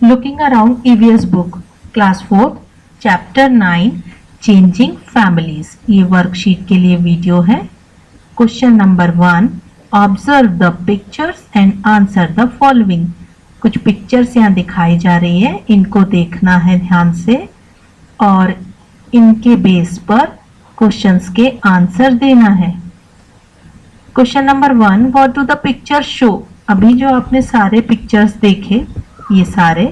Looking around EVS book, class 4th, chapter 9, changing families. ये worksheet के लिए video है. Question number 1, observe the pictures and answer the following. कुछ pictures यहाँ दिखाई जा रही है, इनको देखना है ध्यान से और इनके बेस पर क्वेश्चंस के आंसर देना है. Question number 1, what do the picture show. अभी जो आपने सारे पिक्चर्स देखे, ये सारे,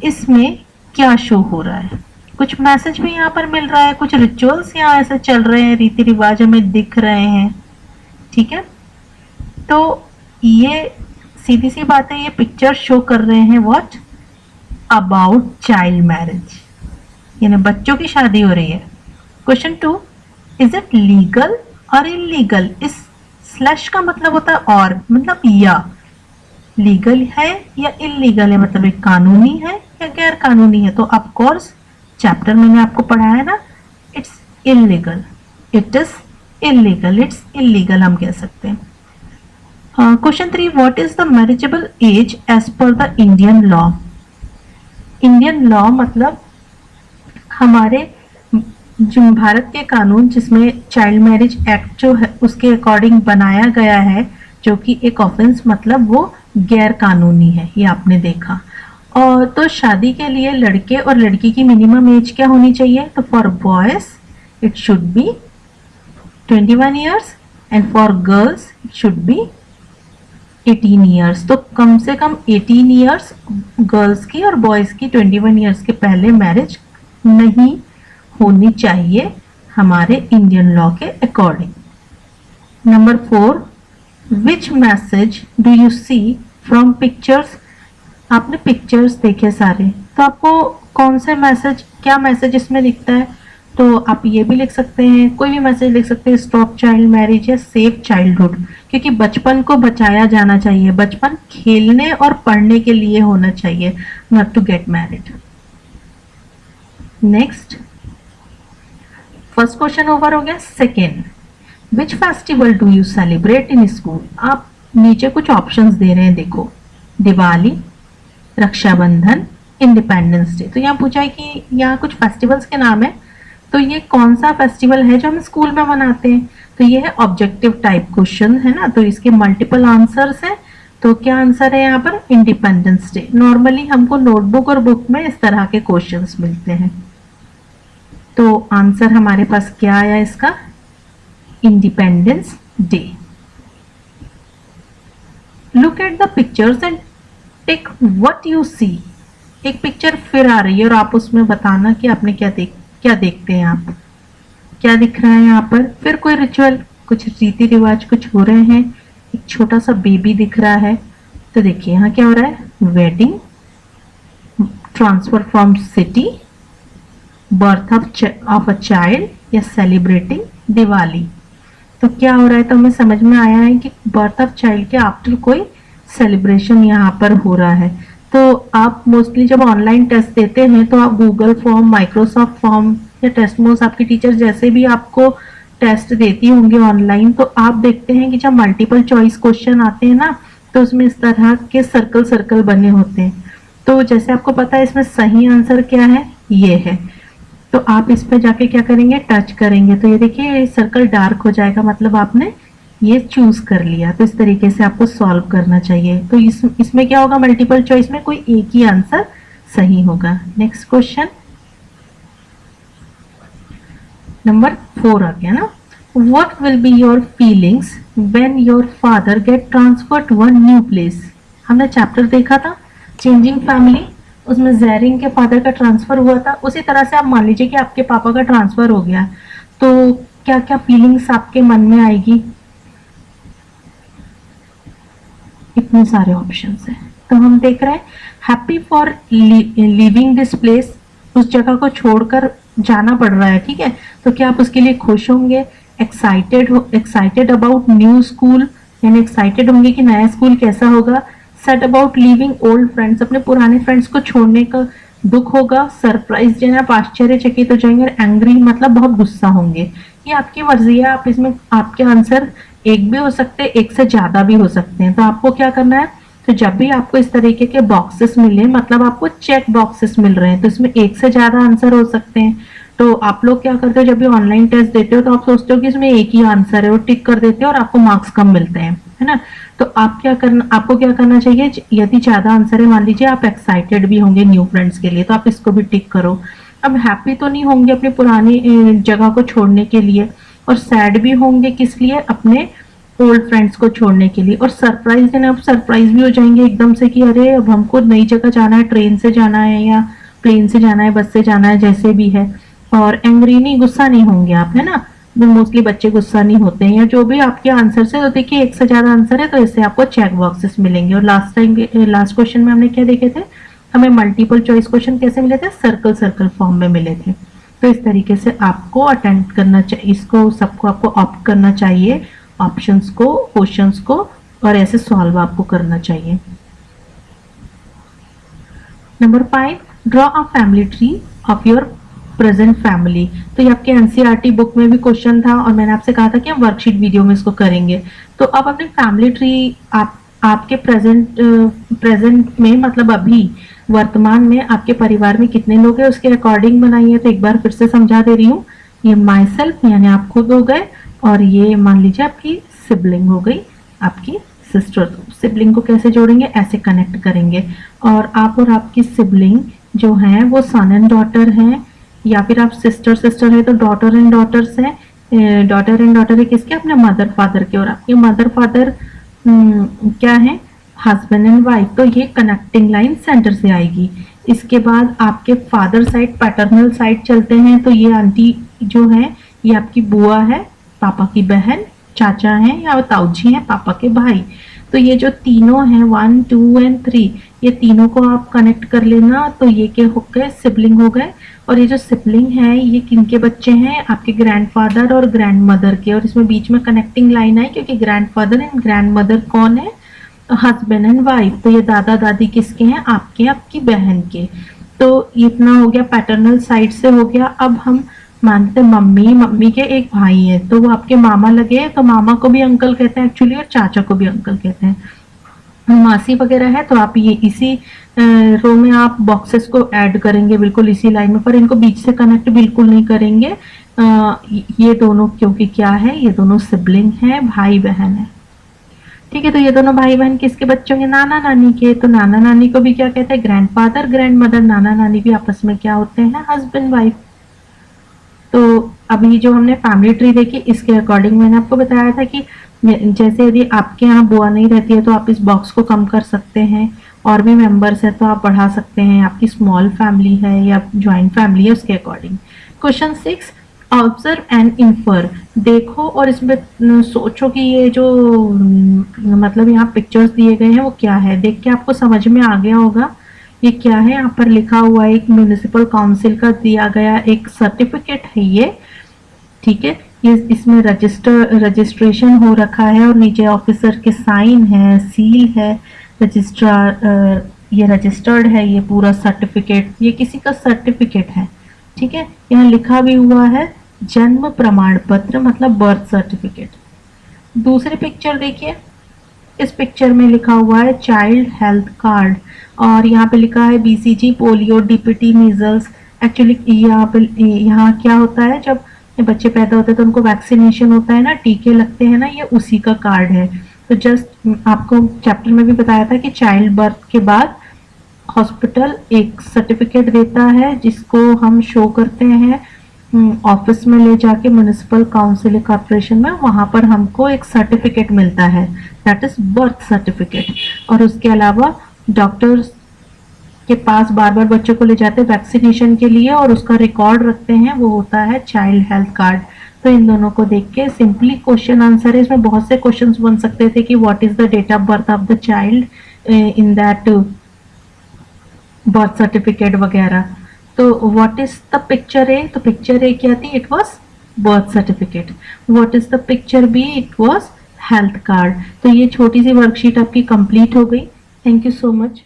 इसमें क्या शो हो रहा है. कुछ मैसेज भी यहाँ पर मिल रहा है, कुछ रिचुअल्स यहाँ ऐसे चल रहे हैं, रीति रिवाज हमें दिख रहे हैं. ठीक है, तो ये सीधी सी बात है, ये पिक्चर शो कर रहे हैं व्हाट अबाउट चाइल्ड मैरिज, यानी बच्चों की शादी हो रही है. क्वेश्चन 2, इज इट लीगल और इलीगल. इस स्लैश का मतलब होता है और, मतलब या. लीगल है या इलीगल है, मतलब एक कानूनी है या गैर कानूनी है. तो ऑफ कोर्स चैप्टर मैंने आपको पढ़ाया है ना, it's illegal, it is illegal, it's illegal हम कह सकते हैं. Question 3, what is the marriageable age as per the Indian law. Indian law मतलब हमारे जो भारत के कानून जिसमें चाइल्ड मैरिज एक्ट जो है उसके अकॉर्डिंग बनाया गया है, जो कि एक ऑफेंस मतलब वो गैर कानूनी है, ये आपने देखा. और तो शादी के लिए लड़के और लड़की की मिनिमम एज क्या होनी चाहिए. तो for boys it should be 21 years and for girls it should be 18 years. तो कम से कम 18 ईयर्स गर्ल्स की और बॉयज की 21 ईयर्स के पहले मैरिज नहीं होनी चाहिए हमारे इंडियन लॉ के according. Number 4, which message do you see from pictures. आपने पिक्चर्स देखे सारे, तो आपको कौन से मैसेज, क्या मैसेज इसमें दिखता है. तो आप ये भी लिख सकते हैं, कोई भी मैसेज लिख सकते हैं, स्टॉप चाइल्ड मैरिज या सेव चाइल्डहुड, क्योंकि बचपन को बचाया जाना चाहिए. बचपन खेलने और पढ़ने के लिए होना चाहिए, not to get married. Next, first question over हो गया. Second, which festival do you celebrate in school. आप नीचे कुछ ऑप्शंस दे रहे हैं, देखो, दिवाली, रक्षाबंधन, इंडिपेंडेंस डे. तो यहाँ पूछा है कि यहाँ कुछ फेस्टिवल्स के नाम है, तो ये कौन सा फेस्टिवल है जो हम स्कूल में मनाते हैं. तो ये है ऑब्जेक्टिव टाइप क्वेश्चन है ना, तो इसके मल्टीपल आंसर्स हैं. तो क्या आंसर है यहाँ पर, इंडिपेंडेंस डे. नॉर्मली हमको नोटबुक और बुक में इस तरह के क्वेश्चंस मिलते हैं. तो आंसर हमारे पास क्या आया इसका, independence day. Look at the pictures and tick what you see. एक पिक्चर फिर आ रही है और आप उसमें बताना कि आपने क्या देखते हैं, आप क्या दिख रहा है यहाँ पर. फिर कोई रिचुअल, कुछ रीति रिवाज कुछ हो रहे हैं. एक छोटा सा बेबी दिख रहा है. तो देखिए यहाँ क्या हो रहा है, wedding, transfer from city, birth of a child या सेलिब्रेटिंग दिवाली. तो क्या हो रहा है, तो हमें समझ में आया है कि बर्थ ऑफ चाइल्ड के आफ्टर कोई सेलिब्रेशन यहाँ पर हो रहा है. तो आप मोस्टली जब ऑनलाइन टेस्ट देते हैं तो आप गूगल फॉर्म, माइक्रोसॉफ्ट फॉर्म या टेस्टमोस, आपकी टीचर जैसे भी आपको टेस्ट देती होंगे ऑनलाइन, तो आप देखते हैं कि जब मल्टीपल चॉइस क्वेश्चन आते हैं ना, तो उसमें इस तरह के सर्कल सर्कल बने होते हैं. तो जैसे आपको पता है इसमें सही आंसर क्या है, ये है. तो आप इस पे जाके क्या करेंगे, टच करेंगे, तो ये देखिए सर्कल डार्क हो जाएगा, मतलब आपने ये चूज कर लिया. तो इस तरीके से आपको सॉल्व करना चाहिए. तो इसमें क्या होगा, मल्टीपल चॉइस में कोई एक ही आंसर सही होगा. नेक्स्ट क्वेश्चन नंबर 4 आ गया ना. What will be your feelings when your father get transfer to a new place. हमने चैप्टर देखा था चेंजिंग फैमिली, उसमें जैरिंग के फादर का ट्रांसफर हुआ था. उसी तरह से आप मान लीजिए कि आपके पापा का ट्रांसफर हो गया, तो क्या क्या फीलिंग्स आपके मन में आएगी. इतने सारे ऑप्शंस हैं. तो हम देख रहे हैं happy for living this place, उस जगह को छोड़कर जाना पड़ रहा है. ठीक है, तो क्या आप उसके लिए खुश होंगे, एक्साइटेड अबाउट न्यू स्कूल, यानी एक्साइटेड होंगे कि नया स्कूल कैसा होगा. Sad about living old friends, अपने पुराने फ्रेंड्स को छोड़ने का दुख होगा. सरप्राइज यानी आप आश्चर्यचकित हो जाएंगे. एंग्री मतलब बहुत गुस्सा होंगे. ये आपकी मर्जी है, आप इसमें आपके आंसर एक भी हो सकते हैं, एक से ज्यादा भी हो सकते हैं. तो आपको क्या करना है, तो जब भी आपको इस तरीके के बॉक्सेस मिले, मतलब आपको चेक बॉक्सेस मिल रहे हैं, तो इसमें एक से ज्यादा आंसर हो सकते हैं। तो आप लोग क्या करते हो, जब भी ऑनलाइन टेस्ट देते हो तो आप सोचते हो कि इसमें एक ही आंसर है और टिक कर देते हो और आपको मार्क्स कम मिलते हैं, है ना। तो आपको क्या करना चाहिए, यदि ज्यादा आंसर है, मान लीजिए आप एक्साइटेड भी होंगे न्यू फ्रेंड्स के लिए, तो आप इसको भी टिक करो। अब हैप्पी तो नहीं होंगे अपनी पुरानी जगह को छोड़ने के लिए, और सैड भी होंगे किस लिए, अपने ओल्ड फ्रेंड्स को छोड़ने के लिए, और सरप्राइज है, अब सरप्राइज भी हो जाएंगे एकदम से कि अरे अब हमको नई जगह जाना है, ट्रेन से जाना है या प्लेन से जाना है, बस से जाना है, जैसे भी है। और एंग्री नहीं, गुस्सा नहीं होंगे आप, है ना। मोस्टली बच्चे गुस्सा नहीं होते हैं, या जो भी आपके आंसर से, तो देखिए एक से ज्यादा आंसर है तो इससे आपको चेक बॉक्सेस मिलेंगे। और लास्ट क्वेश्चन में हमने क्या देखे थे, हमें मल्टीपल चॉइस क्वेश्चन कैसे मिले थे, सर्कल सर्कल फॉर्म में मिले थे। तो इस तरीके से आपको अटेंड करना चाहिए, इसको सबको आपको ऑप्ट करना चाहिए, ऑप्शंस को, क्वेश्चंस को, और ऐसे सॉल्व आपको करना चाहिए। Number 5, draw a family tree of your present family. तो ये आपके एनसीईआरटी बुक में भी क्वेश्चन था और मैंने आपसे कहा था कि हम वर्कशीट वीडियो में इसको करेंगे। तो अब अपनी फैमिली ट्री आपके प्रेजेंट में, मतलब अभी वर्तमान में आपके परिवार में कितने लोग हैं उसके अकॉर्डिंग बनाइए। तो एक बार फिर से समझा दे रही हूँ, ये माई सेल्फ यानी आप खुद हो गए, और ये मान लीजिए आपकी सिबलिंग हो गई, आपकी सिस्टर। सिबलिंग को कैसे जोड़ेंगे, ऐसे कनेक्ट करेंगे। और आपकी सिबलिंग जो है वो सन एंड डॉटर हैं, या फिर आप सिस्टर है तो डॉटर एंड डॉटर्स हैं। डॉटर एंड डॉटर है किसके, अपने मदर फादर के। और आपके मदर फादर क्या है, हस्बैंड एंड वाइफ। तो ये कनेक्टिंग लाइन सेंटर से आएगी। इसके बाद आपके फादर साइड, पैटर्नल साइड चलते हैं, तो ये आंटी जो है ये आपकी बुआ है, पापा की बहन, चाचा हैं या ताऊजी हैं, पापा के भाई। तो ये जो तीनों हैं 1, 2 एंड 3, ये तीनों को आप कनेक्ट कर लेना। तो ये क्या हो गए, सिबलिंग हो गए। और ये जो सिबलिंग है ये किनके बच्चे हैं, आपके ग्रैंडफादर और ग्रैंडमदर के। और इसमें बीच में कनेक्टिंग लाइन है क्योंकि ग्रैंडफादर एंड ग्रैंडमदर कौन है, हस्बैंड एंड वाइफ। तो ये दादा दादी किसके हैं, आपके, आपकी बहन के। तो इतना हो गया, पैटर्नल साइड से हो गया। अब हम मानते मम्मी के एक भाई है, तो वो आपके मामा लगे, तो मामा को भी अंकल कहते हैं एक्चुअली, और चाचा को भी अंकल कहते हैं। मासी वगैरह है तो आप ये इसी रो में आप बॉक्सेस को ऐड करेंगे, बिल्कुल इसी लाइन में, पर इनको बीच से कनेक्ट बिल्कुल नहीं करेंगे। ये दोनों क्योंकि क्या है, ये दोनों सिबलिंग हैं, भाई बहन है, ठीक है। तो ये दोनों भाई बहन किसके बच्चे होंगे, नाना नानी के। तो नाना नानी को भी क्या कहते हैं, ग्रैंडफादर ग्रैंड मदर। नाना नानी भी आपस में क्या होते हैं, हस्बैंड वाइफ। तो अभी जो हमने फैमिली ट्री देखी, इसके अकॉर्डिंग मैंने आपको बताया था कि जैसे यदि आपके यहाँ बुआ नहीं रहती है तो आप इस बॉक्स को कम कर सकते हैं, और भी मेंबर्स है तो आप बढ़ा सकते हैं, आपकी स्मॉल फैमिली है या ज्वाइंट फैमिली है उसके according. Question 6, observe and infer. देखो और इसमें सोचो कि ये जो मतलब यहाँ पिक्चर्स दिए गए हैं वो क्या है। देख के आपको समझ में आ गया होगा ये क्या है। यहाँ पर लिखा हुआ है, एक म्यूनिसिपल काउंसिल का दिया गया एक सर्टिफिकेट है ये, ठीक है। ये इसमें रजिस्ट्रेशन हो रखा है और नीचे ऑफिसर के साइन है, सील है, रजिस्ट्रार ये रजिस्टर्ड है, ये पूरा सर्टिफिकेट, ये किसी का सर्टिफिकेट है, ठीक है। यहाँ लिखा भी हुआ है जन्म प्रमाण पत्र, मतलब बर्थ सर्टिफिकेट। दूसरी पिक्चर देखिए, इस पिक्चर में लिखा हुआ है चाइल्ड हेल्थ कार्ड, और यहाँ पे लिखा है BCG, polio, DPT, measles. Actually यहाँ क्या होता है, जब बच्चे पैदा होते हैं तो उनको वैक्सीनेशन होता है ना, टीके लगते हैं ना, ये उसी का कार्ड है। तो जस्ट आपको चैप्टर में भी बताया था कि चाइल्ड बर्थ के बाद हॉस्पिटल एक सर्टिफिकेट देता है जिसको हम शो करते हैं ऑफिस में ले जाके, म्युनिसिपल काउंसिल कॉर्पोरेशन में, वहां पर हमको एक सर्टिफिकेट मिलता है, दैट इज बर्थ सर्टिफिकेट। और उसके अलावा डॉक्टर्स के पास बार बार बच्चों को ले जाते हैं वैक्सीनेशन के लिए और उसका रिकॉर्ड रखते हैं, वो होता है चाइल्ड हेल्थ कार्ड। तो इन दोनों को देख के सिंपली क्वेश्चन आंसर है। इसमें बहुत से क्वेश्चंस बन सकते थे कि what is the date of birth of the child in that birth certificate वगैरह। तो what is the picture A, तो पिक्चर ए क्या थी, it was birth certificate. What is the picture B, it was health card. तो ये छोटी सी worksheet आपकी कंप्लीट हो गई। Thank you so much.